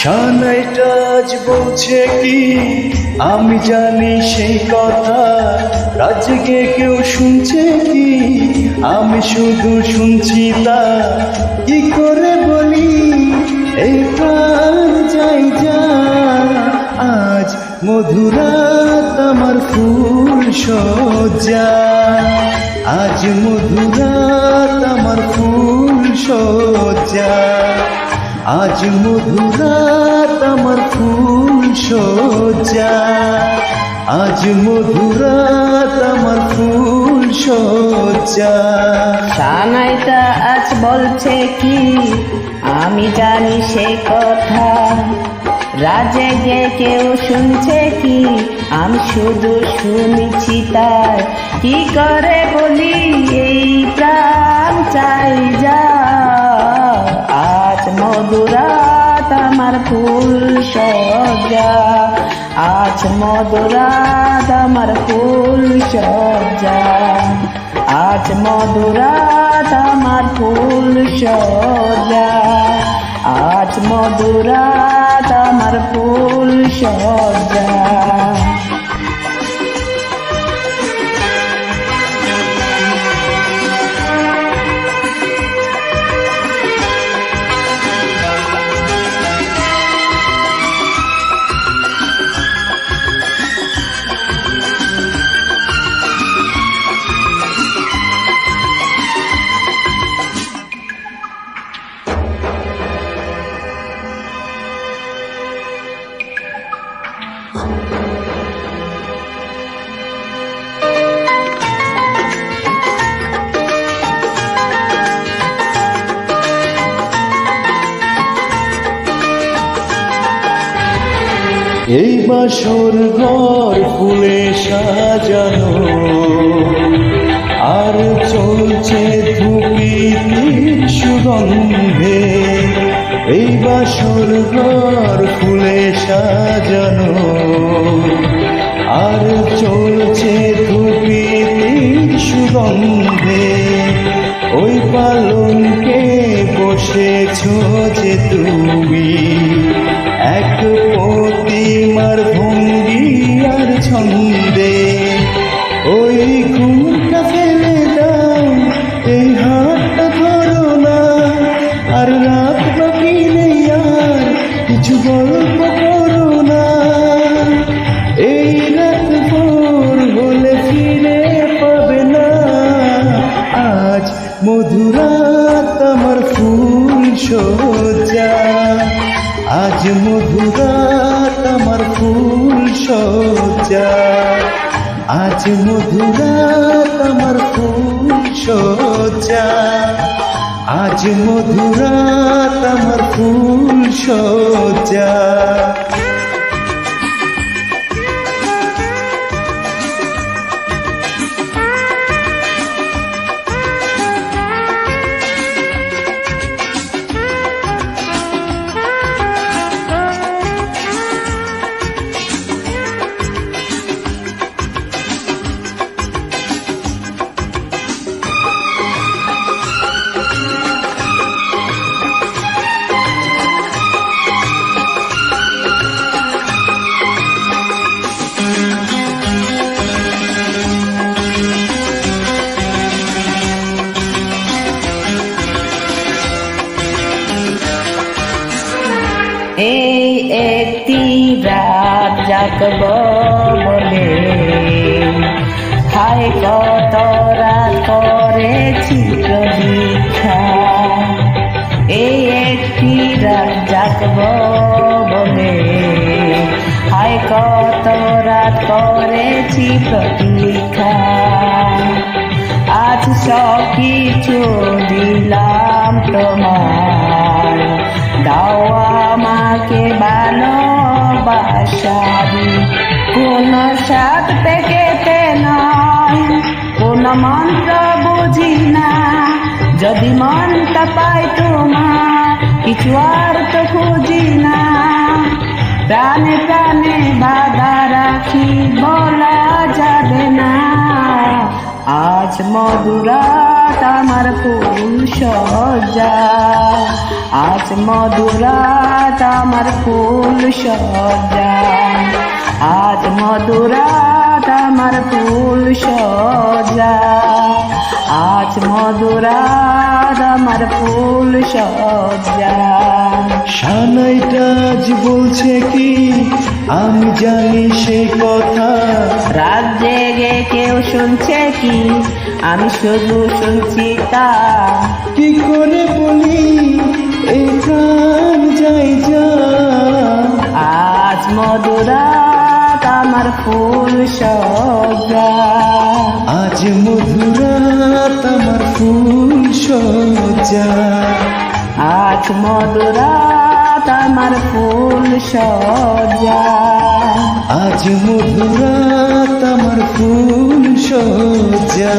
সানাইটা আজ বলছে কি আমি জানি সেই কথা, রাজ্যে কেউ শুনছে কি আমি শুধু শুনছি তা। কি করে বলি এই প্রাণ যাই যা, আজ মধুরাত আমার ফুল সজ্জা, আজ মধুরাত আমার ফুল সজ্জা, আজ মধুরাত আমার ফুল সজ্জা, আজ মধুরাত আমার ফুল সজ্জা। সানাইটা আজ বলছে কি আমি জানি সে কথা, রাজে কেউ শুনছে কি আমি শুধু শুনেছি তাই। কি করে বলি এই প্রাণ চাই যা, আজ মধুরাত আমার ফুল সজ্জা, আজ মধুরাত আমার ফুল সজ্জা, আজ মধুরাত আমার ফুল সজ্জা, আজ মধুরাত আমার ফুল সজ্জা। এই বাসর ঘর ফুলে সাজানো, আর চলছে ধূপীর সুগন্ধে। এই বাসর ঘর ফুলে সাজানো, আর চলছে ধূপীর সুগন্ধে। ওই পালঙ্কে বসেছ যে তুমি, এক প্রতিমার ভঙ্গি আর ছন্দে। ওই ঘুমটা ফেলে দাও, এই হাতটা ধরো না, আর রাত বাকি নেই আর কিছু গল্প করো না। এই রাত ভোর হলে ফিরে পাবে না, আজ মধুরাত আমার ফুল সজ্জা, আজ মধুরাত আমার ফুল সজ্জা, আজ মধুরাত আমার ফুল সজ্জা, আজ মধুরাত আমার ফুল সজ্জা। এই একটি রাত জাগব বলে, হায় কত রাত করেছি প্রতীক্ষা। এই একটি রাত জাগব বলে, হায় কত রাত করেছি প্রতীক্ষা। আজ সব কিছু দিলাম তোমার, দাও আমাকে ভালোবাসা। কোন সাত পেকেতে নয়, কোন মন্ত্র বুঝি না, যদি মনটা পাই তোমার কিছু আর তো খুঁজি না। প্রাণে প্রাণে বাধা রাখি বলা যাবে না, আজ মধুরাত আমার ফুল সজ্জা, আজ মধুরাত আমার ফুল সজ্জা, আজ মধুরাত আমার ফুল সজ্জা, আজ মধুরাত আমার ফুল সজ্জা। সানাইটা আজ বলছে কি আমি জানি সেই কথা, রাত জেগে কেউ শুনছে কি আমি শুধু শুনছি তা। কি করে বলি এই প্রাণ যাই যা, আজ মধুরাত আমার ফুল সজ্জা, আজ মধুরাত আমার ফুল সজ্জা, আজ মধুরাত আমার ফুল সজ্জা, আজ মধুরাত আমার ফুল সজ্জা।